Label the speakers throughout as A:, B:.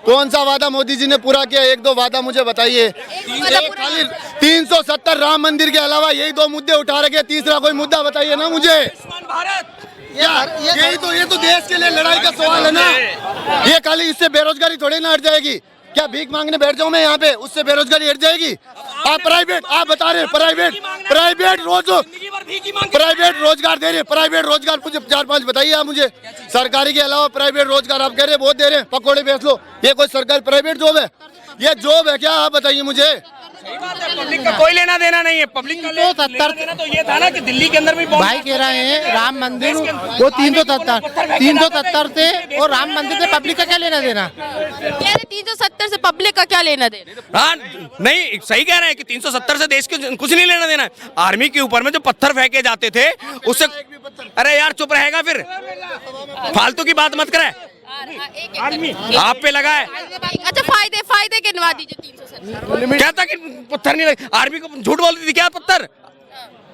A: कौन सा वादा मोदी जी ने पूरा किया? एक दो वादा मुझे बताइए। खाली 370 राम मंदिर के अलावा यही दो मुद्दे उठा रखे, तीसरा कोई मुद्दा बताइए ना मुझे। ये तो देश के लिए लड़ाई का सवाल है ना। ये खाली इससे बेरोजगारी थोड़ी ना हट जाएगी। क्या भीख मांगने बैठ जाऊं मैं यहाँ पे, उससे बेरोजगारी हट जाएगी? आप प्राइवेट, आप बता रहे प्राइवेट रोजगार दे रहे, प्राइवेट रोजगार मुझे 4-5 बताइए आप मुझे। सरकारी के अलावा प्राइवेट रोजगार आप कह रहे बहुत दे रहे हैं, पकौड़े बेच लो, ये कोई सरकारी प्राइवेट जॉब है? ये जॉब है क्या? आप बताइए मुझे।
B: पब्लिक का कोई लेना देना नहीं है। पब्लिक का लेना देना तो ये था ना कि दिल्ली के अंदर भी
C: भाई कह रहे हैं राम मंदिर वो 370 से और राम मंदिर से पब्लिक का क्या लेना देना?
D: 370 से पब्लिक का क्या लेना देना?
B: हाँ नहीं, सही कह रहे हैं कि 370 से देश के कुछ नहीं लेना देना है। आर्मी के ऊपर में जो पत्थर फेंके जाते थे उससे, अरे यार चुप रहेगा फिर, फालतू की बात मत करे। आप पे लगा है।
D: अच्छा फायदे गिनवा दीजिए। 370
B: क्या था कि पत्थर नहीं लगे? आर्मी को झूठ बोलती थी क्या पत्थर?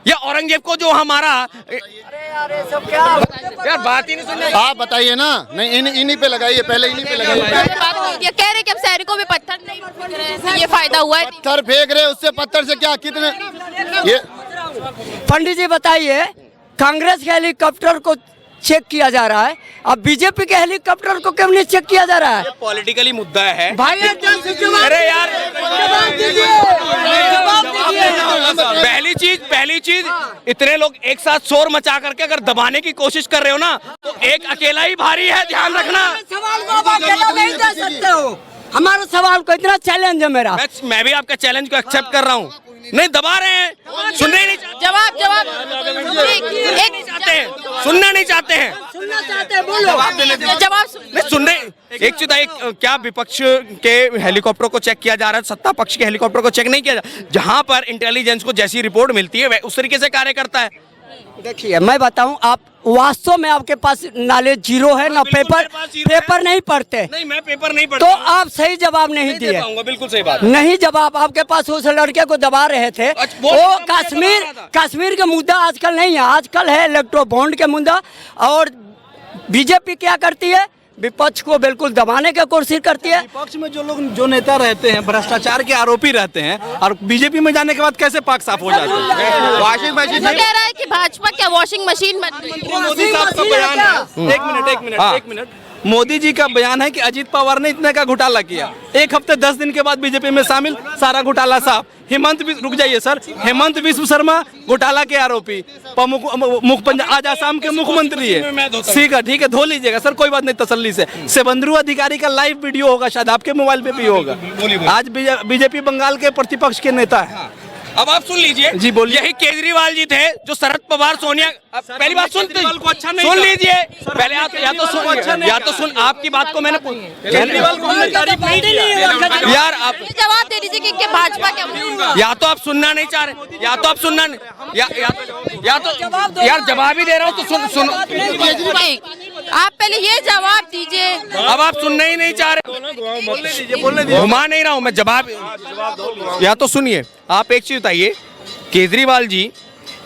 B: या औरंगजेब को जो हमारा यार बात ही नहीं सुन रहे।
A: आप बताइए ना। नहीं इन्हीं पे लगाइए, पहले इन्हीं पे लगाइए।
D: ये कह रहे कि हम सैनिकों में पत्थर नहीं फेंक रहे हैं, ये फायदा हुआ है।
A: पत्थर फेंक रहे, उससे पत्थर से क्या कितने ये?
E: पंडित जी बताइए, कांग्रेस के हेलीकॉप्टर को चेक किया जा रहा है, अब बीजेपी के हेलीकॉप्टर को क्यों नहीं चेक किया जा रहा है?
B: पॉलिटिकली मुद्दा है
E: भाई।
B: अरे यार पहली चीज इतने लोग एक साथ शोर मचा करके अगर दबाने की कोशिश कर रहे हो ना, तो एक अकेला ही भारी है, ध्यान रखना।
E: सवाल को आप अकेला नहीं दे सकते हो। हमारा सवाल को इतना चैलेंज है मेरा।
B: मैं भी आपका चैलेंज को एक्सेप्ट कर रहा हूँ। नहीं दबा रहे हैं, सुनने ही नहीं चाहते।
D: जवाब
B: सुनना नहीं चाहते हैं।
E: सुनना चाहते हैं, बोलो।
D: जवाब
B: नहीं सुन रहे। एक चीज, क्या विपक्ष के हेलीकॉप्टर को चेक किया जा रहा है, सत्ता पक्ष के हेलीकॉप्टर को चेक नहीं किया जा रहा? जहां पर इंटेलिजेंस को जैसी रिपोर्ट मिलती है उस तरीके से कार्य करता है।
E: देखिए मैं बताऊं, आप वास्तव में आपके पास नॉलेज जीरो है ना, पेपर नहीं पढ़ते।
B: नहीं मैं पेपर नहीं पढ़ता,
E: तो आप सही जवाब नहीं दिए।
B: बिल्कुल सही बात
E: नहीं जवाब आपके पास उस लड़के को दबा रहे थे। वो कश्मीर का मुद्दा आजकल नहीं है, आजकल है इलेक्ट्रो बॉन्ड के मुद्दा। और बीजेपी क्या करती है? विपक्ष को बिल्कुल दबाने की कोशिश करती है।
F: विपक्ष में जो नेता रहते हैं भ्रष्टाचार के आरोपी रहते हैं, और बीजेपी में जाने के बाद कैसे पाक साफ हो जाते हैं?
A: वॉशिंग मशीन
D: कह रहा है कि भाजपा क्या वॉशिंग मशीन बन गई?
F: मोदी साहब का बयान है। एक मिनट मोदी जी का बयान है कि अजीत पवार ने इतने का घोटाला किया, एक हफ्ते 10 दिन के बाद बीजेपी में शामिल, सारा घोटाला साफ। रुक जाइए सर, हेमंत विश्व शर्मा घोटाला के आरोपी, आज आसाम के मुख्यमंत्री है। ठीक है धो लीजिएगा सर, कोई बात नहीं, तसल्ली से। शुभेंदु अधिकारी का लाइव वीडियो होगा, शायद आपके मोबाइल पे भी होगा। आज बीजेपी बंगाल के प्रतिपक्ष के नेता है।
B: अब आप सुन लीजिए
F: जी, बोलिए।
B: यही केजरीवाल जी थे जो शरद पवार सोनिया, पहली बात सुन
F: अच्छा नहीं
B: सुन लीजिए पहले। आप या तो सुन आपकी बात को मैंने
F: केजरीवाल को हमने तारीफ नहीं की
B: यार। आप
D: जवाब दे दीजिए कि भाजपा क्या?
B: या तो आप सुनना नहीं चाह रहे, या तो आप सुनना या तो यार जवाब ही दे रहा हूँ तो सुन।
D: आप पहले ये जवाब दीजिए।
B: अब आप सुनना ही नहीं चाह रहे, घुमा नहीं रहा हूँ मैं, जवाब या तो सुनिए। आप एक चीज बताइए, केजरीवाल जी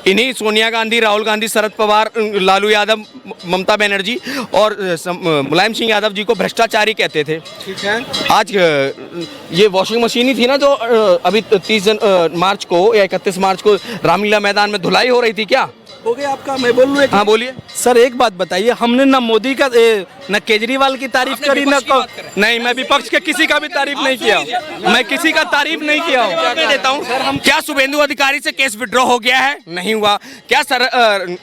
B: इन्हीं सोनिया गांधी, राहुल गांधी, शरद पवार, लालू यादव, ममता बनर्जी और मुलायम सिंह यादव जी को भ्रष्टाचारी कहते थे।
F: ठीक है।
B: आज ये वॉशिंग मशीन ही थी ना जो अभी 30 मार्च को या 31 मार्च को रामलीला मैदान में धुलाई हो रही थी, क्या
F: हो गया आपका? मैं बोल रहा हूँ।
B: हाँ बोलिए
F: सर एक बात बताइए, हमने ना मोदी का न केजरीवाल की तारीफ करी, न नहीं, मैं विपक्ष के किसी का भी तारीफ नहीं किया, मैं किसी का तारीफ नहीं किया हूँ।
B: मैं देता हूँ, क्या शुभेंदु अधिकारी से केस विड्रॉ हो गया है? नहीं हुआ। क्या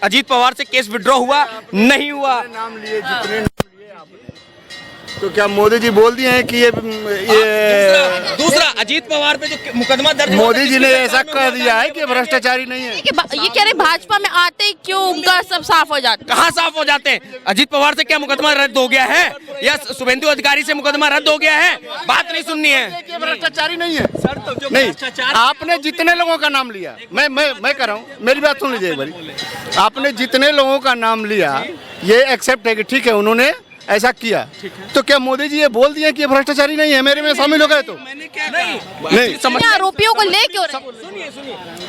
B: अजीत पवार से केस विड्रॉ हुआ? नहीं हुआ।
A: नाम लिए जितने तो क्या मोदी जी बोल दिए हैं कि ये
B: दूसरा अजीत पवार पे जो मुकदमा दर्ज,
A: मोदी जी ने ऐसा कह दिया है कि भ्रष्टाचारी नहीं है?
D: ये कह रहे भाजपा में आते ही क्यों उनका सब साफ हो जाता है?
B: कहाँ साफ हो जाते हैं? अजीत पवार से क्या मुकदमा रद्द हो गया है या शुभेंदु अधिकारी से मुकदमा रद्द हो गया है? बात नहीं सुननी है।
A: भ्रष्टाचारी नहीं है सर, तो नहीं। आपने जितने लोगों का नाम लिया, मैं कर रहा हूँ, मेरी बात सुन लीजिए एक बारी। आपने जितने लोगों का नाम लिया, ये एक्सेप्ट है कि ठीक है उन्होंने ऐसा किया, तो क्या मोदी जी ये बोल दिए कि ये भ्रष्टाचारी नहीं है, मेरे में शामिल हो गए? तो नहीं
D: अपने आरोपियों को ले क्यों रहे?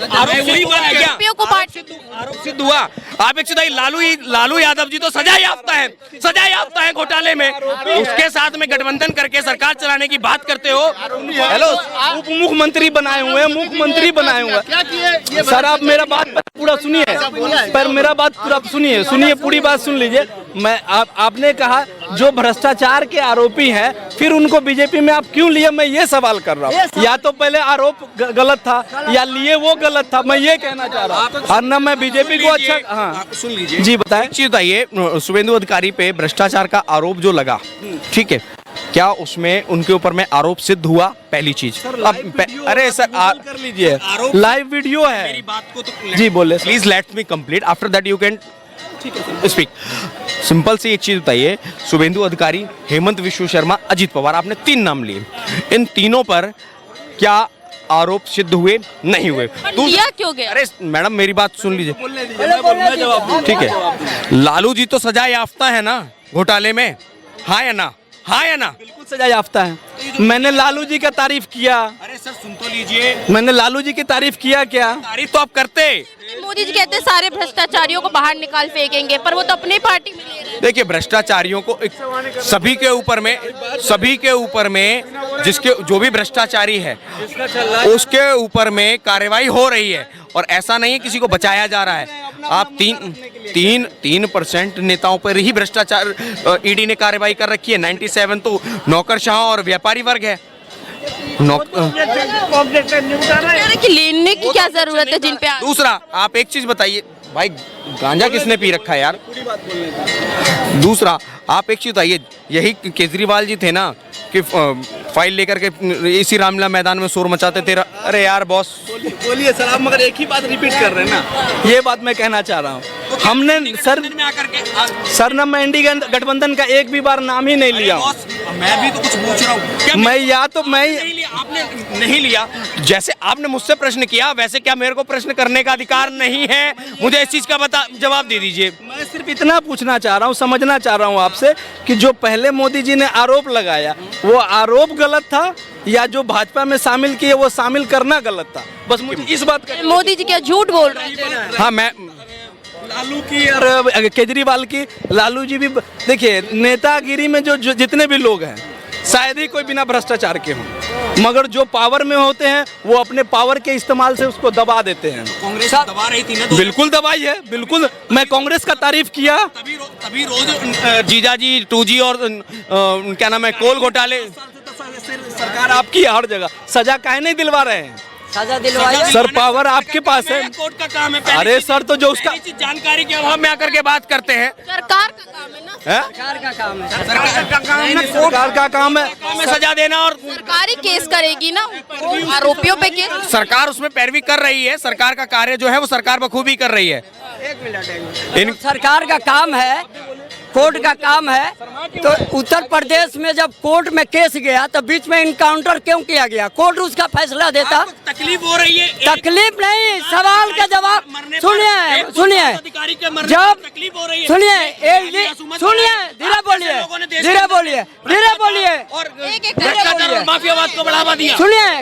D: आरोपियों को
B: आरोप सिद्ध हुआ। आप एक चीज, लालू यादव जी तो सजा याफ्ता है घोटाले में, उसके साथ में गठबंधन करके सरकार चलाने की बात करते हो।
F: हेलो, उप मुख्यमंत्री बनाए हुए हैं, मुख्यमंत्री बनाए हुए हैं। सर आप मेरा बात पूरा सुनिए, पर मेरा बात पूरा सुनिए, पूरी बात सुन लीजिए। मैं आपने कहा जो भ्रष्टाचार के आरोपी हैं, फिर उनको बीजेपी में आप क्यों लिए, मैं ये सवाल कर रहा हूँ। या तो पहले आरोप गलत था या लिए वो गलत था, मैं ये कहना चाह रहा हूँ। और न मैं बीजेपी को अच्छा, हाँ
B: सुन लीजिए
F: जी बताएं।
B: चीज बताइए, शुभेंदु अधिकारी पे भ्रष्टाचार का आरोप जो लगा, ठीक है, क्या उसमें उनके ऊपर में आरोप सिद्ध हुआ? पहली चीज। अरे सर
F: कर लीजिए, लाइव वीडियो है।
B: मेरी बात को तो
F: जी बोले,
B: please let me complete, after that you can speak. Simple सी एक चीज बताइए, शुभेंदु अधिकारी, हेमंत विश्व शर्मा, अजित पवार, आपने 3 नाम लिए, इन तीनों पर क्या आरोप सिद्ध हुए? नहीं हुए।
D: दिया क्यों गया?
B: अरे मैडम मेरी बात सुन लीजिए, ठीक है। लालू जी तो सजा याफ्ता है ना घोटाले में, हाँ या ना? हाँ या ना?
F: बिल्कुल सजा याफ्ता है। मैंने लालू जी का तारीफ किया।
B: अरे सर सुन तो लीजिए,
F: मैंने लालू जी की तारीफ किया क्या?
B: तारीफ तो आप करते।
D: मोदी जी कहते हैं सारे भ्रष्टाचारियों को बाहर निकाल फेंकेंगे, पर वो तो अपनी पार्टी में ले रहे हैं।
B: देखिए भ्रष्टाचारियों को सभी के ऊपर में जिसके जो भी भ्रष्टाचारी है उसके ऊपर में कार्रवाई हो रही है, और ऐसा नहीं है किसी को बचाया जा रहा है। आप 3% नेताओं पर ही भ्रष्टाचार ईडी ने कार्रवाई कर रखी है, 97 तो नौकरशाह और व्यापारी वर्ग है।
D: कि लेने की क्या जरूरत है जिन पे
B: दूसरा आप एक चीज बताइए भाई, गांजा किसने पी रखा है यार? दूसरा आप एक चीज बताइए, यही केजरीवाल जी थे ना कि फाइल लेकर के इसी रामलीला मैदान में शोर मचाते थे। अरे यार बॉस
F: बोलिए सर, आप मगर एक ही बात रिपीट कर रहे हैं ना, ये बात मैं कहना चाह रहा हूँ। हमने सर ना मैं इंडी गठबंधन का एक भी बार नाम ही नहीं लिया।
B: मैं भी तो कुछ पूछ रहा हूँ, आपने नहीं लिया। जैसे आपने मुझसे प्रश्न किया वैसे क्या मेरे को प्रश्न करने का अधिकार नहीं है? मुझे इस चीज का जवाब दे दीजिए।
F: मैं सिर्फ इतना पूछना चाह रहा हूँ, समझना चाह रहा हूँ आपसे कि जो पहले मोदी जी ने आरोप लगाया वो आरोप गलत था या जो भाजपा में शामिल किए वो शामिल करना गलत था? बस मुझे इस बात का।
D: मोदी जी क्या झूठ बोल रहे हैं?
B: हाँ, मैं
F: लालू की और केजरीवाल की, लालू जी भी देखिए, नेतागिरी में जो जितने भी लोग हैं शायद ही कोई बिना भ्रष्टाचार के हों, मगर जो पावर में होते हैं वो अपने पावर के इस्तेमाल से उसको दबा देते हैं।
B: कांग्रेस दबा रही थी ना,
F: बिल्कुल दबाई है, बिल्कुल। मैं कांग्रेस का तारीफ किया,
B: तभी रोज जीजाजी 2G और क्या नाम है कोल घोटाले।
F: सरकार आपकी हर जगह, सजा काहे नहीं दिलवा रहे हैं?
E: सजा दिलवाई
F: सर, पावर आपके पास है।
B: कोर्ट का काम है।
F: अरे सर, तो जो उसका
B: जानकारी के अभाव में आकर के बात करते हैं।
D: सरकार का काम है ना,
E: सरकार का काम है।
F: सरकार का काम है
B: सजा देना, और
D: सरकारी केस करेगी ना आरोपियों पे केस।
B: सरकार उसमें पैरवी कर रही है। सरकार का कार्य जो है वो सरकार बखूबी कर रही है।
E: सरकार का काम है, कोर्ट का काम है। तो उत्तर प्रदेश में जब कोर्ट में केस गया तो बीच में इनकाउंटर क्यों किया गया? कोर्ट उसका फैसला देता।
B: तकलीफ हो रही है,
E: तकलीफ नहीं, सवाल का जवाब सुनिए। जब सुनिए, धीरे बोलिए।
B: माफियावाद को बढ़ावा दिया।
E: सुनिए,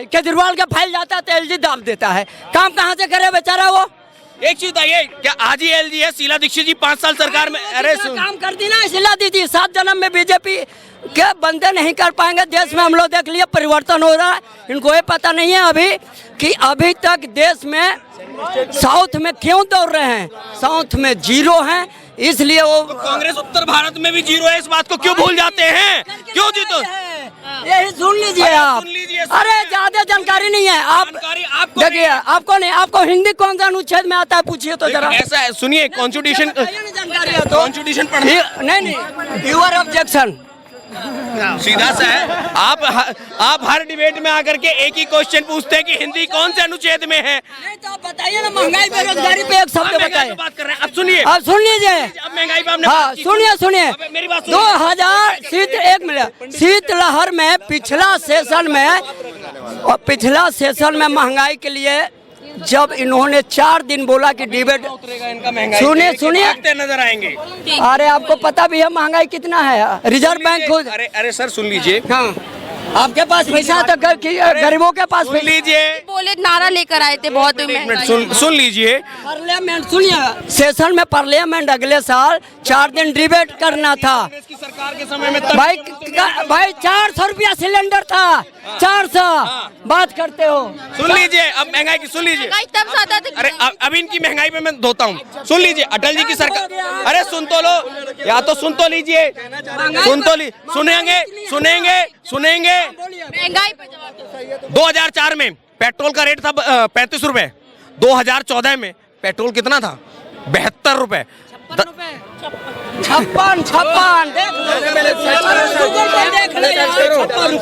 E: केजरीवाल का फाइल जाता है तो एलजी दाब देता है। काम कहाँ से करे बेचारा वो?
B: एक चीज बताइए, क्या आज ही एलजी है? शीला दीक्षित जी 5 साल सरकार में, अरे
E: काम करती ना शीला दीदी, 7 जन्म में बीजेपी के बंदे नहीं कर पाएंगे। देश में हम लोग देख लिए परिवर्तन हो रहा है, इनको ये पता नहीं है अभी कि अभी तक देश में साउथ में क्यों दौड़ रहे हैं। साउथ में 0 हैं, इसलिए वो
B: कांग्रेस उत्तर भारत में भी 0 है। इस बात को क्यों भूल जाते हैं? क्यों जी? तो
E: यही सुन लीजिए आप। अरे ज्यादा जानकारी नहीं है आप देखिए, आपको नहीं, आपको हिंदी कौन सा अनुच्छेद में आता है पूछिए तो जरा।
B: ऐसा है, सुनिए, कॉन्स्टिट्यूशन
E: जानकारी है तो
B: कॉन्स्टिट्यूशन पढ़ना
E: नहीं, यूर ऑब्जेक्शन
B: सीधा सा है। आप हर डिबेट में आकर के एक ही क्वेश्चन पूछते हैं कि हिंदी कौन से अनुच्छेद में है।
E: नहीं तो आप बताइए ना, महंगाई बेरोजगारी पे एक शब्द बताइए।
B: बात कर रहे हैं, अब सुनिए,
E: अब सुन लीजिए।
B: अब महंगाई पे हमने
E: हाँ सुनिए,
B: मेरी बात
E: 2000 शीतलहर में पिछला सेशन में महंगाई के लिए जब इन्होंने 4 दिन बोला कि डिबेट,
B: इनका महंगाई
E: सुनिए सुनिए,
B: भागते नजर आएंगे।
E: अरे आपको पता भी है महंगाई कितना है, रिजर्व बैंक खुद।
B: अरे सर सुन लीजिए,
E: हाँ, आपके पास पैसा है तो गरीबों के पास
B: सुन लीजिए,
D: बोले नारा लेकर आए थे बहुत महंगाई।
B: सुन लीजिए,
E: पार्लियामेंट सुनिए, सेशन में पार्लियामेंट अगले साल 4 दिन डिबेट करना था।
B: की सरकार के समय में
E: भाई 400 रुपया सिलेंडर था, 400 बात करते हो।
B: सुन लीजिए, अब महंगाई की सुन लीजिए।
D: महंगाई तब ज्यादा थी।
B: अरे अब इनकी महंगाई पे मैं धोता हूँ। सुन लीजिए, अटल जी की सरकार, अरे सुन तो लो, या तो सुन तो लीजिए, सुनेंगे।
D: महंगाई पर जवाब दो।
B: 2004 में पेट्रोल का रेट था 35 रुपए, 2014 में पेट्रोल कितना था? 72 रुपए।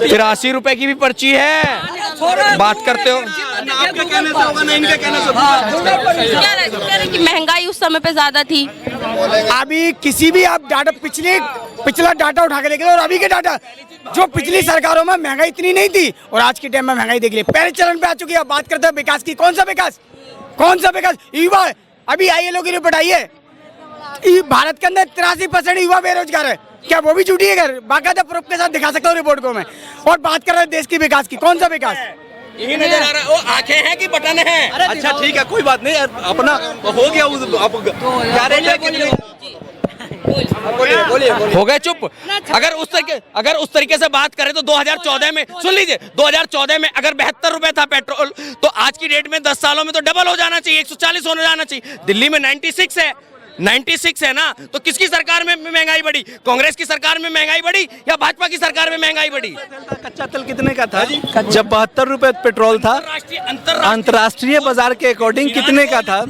B: 83 रुपए की भी पर्ची है, बात करते हो।
F: आपके कहने से होगा ना, इनके कहने से
D: कह रहे कि महंगाई उस समय पे ज्यादा थी।
G: अभी किसी भी आप डाटा पिछला डाटा उठा के देखिए और अभी के डाटा, जो पिछली सरकारों में महंगाई इतनी नहीं थी और आज के टाइम में महंगाई देख लीजिए, पहले चरण पे आ चुकी है। बात करते हैं विकास की, कौन सा विकास? युवा, अभी आइए लोग रिपोर्ट आई है, भारत के अंदर 83% युवा बेरोजगार है। क्या वो भी झूठी है? बाकायदा प्रूफ के साथ दिखा सकता हूँ रिपोर्ट को मैं। और बात कर रहे हैं देश की विकास की, कौन सा विकास?
B: यही नजर आ रहा है, वो आंखें हैं कि बटन है?
F: अच्छा ठीक है, कोई बात नहीं, अपना हो गया।
B: हो गए चुप। अगर उस तरीके से बात करें तो 2014 में, सुन लीजिए, 2014 में अगर 72 रुपए था पेट्रोल, तो आज की डेट में 10 सालों में तो डबल हो जाना चाहिए, 140 हो जाना चाहिए। दिल्ली में 96 है ना, तो किसकी सरकार में महंगाई बढ़ी? कांग्रेस की सरकार में महंगाई बढ़ी या भाजपा की सरकार में महंगाई बढ़ी?
F: कच्चा तेल कितने का था जब 72 रुपए पेट्रोल था? अंतर्राष्ट्रीय बाजार के अकॉर्डिंग कितने का था?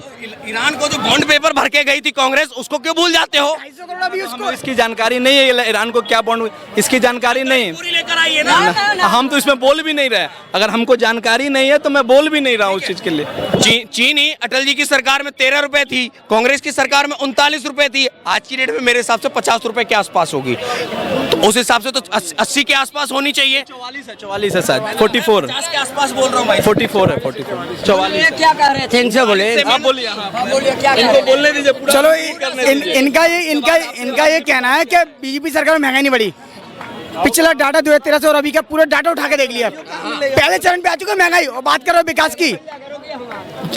B: ईरान को जो बॉन्ड पेपर भर के गई थी कांग्रेस, उसको क्यों भूल जाते हो?
F: उसको इसकी जानकारी नहीं है, ईरान को क्या बॉन्ड, इसकी जानकारी नहीं है।
B: लेकर आइए ना।
F: हम तो इसमें बोल भी नहीं रहे। अगर हमको जानकारी नहीं है तो मैं बोल भी नहीं रहा हूँ उस चीज के लिए।
B: चीनी अटल जी की सरकार में 13 रुपए थी, कांग्रेस की सरकार में 39 रुपए थी। आज की डेट में मेरे हिसाब से 50 रुपए के आसपास होगी, तो उस हिसाब से तो 80 के आसपास होनी चाहिए।
F: 44 है शायद, 44
B: 50 के आसपास बोल रहा हूँ भाई।
F: 44 है, 44 44।
E: क्या कह रहे थे इनसे? बोले
F: आप बोलिए,
E: क्या
F: इनको बोलने दीजिए।
G: चलो इनका ये कहना है कि बीजेपी सरकार में महंगाई नहीं बढ़ी। पिछला डाटा 2013 से और अभी का पूरा डाटा उठा के देख लिया, पहले चरण पे आ चुका महंगाई। और बात करो विकास की,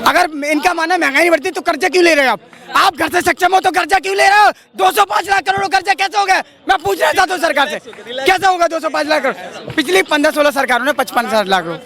G: अगर इनका मानना महंगाई नहीं बढ़ती तो कर्जा क्यों ले रहे हो आप घर से सक्षम हो तो कर्जा क्यों ले रहे हो? 205 लाख करोड़ कर्जा कैसे हो गया? मैं पूछना चाहता हूँ सरकार से, कैसे होगा 205 लाख करोड़? पिछली 15-16 सरकारों ने 55-60 लाख करोड़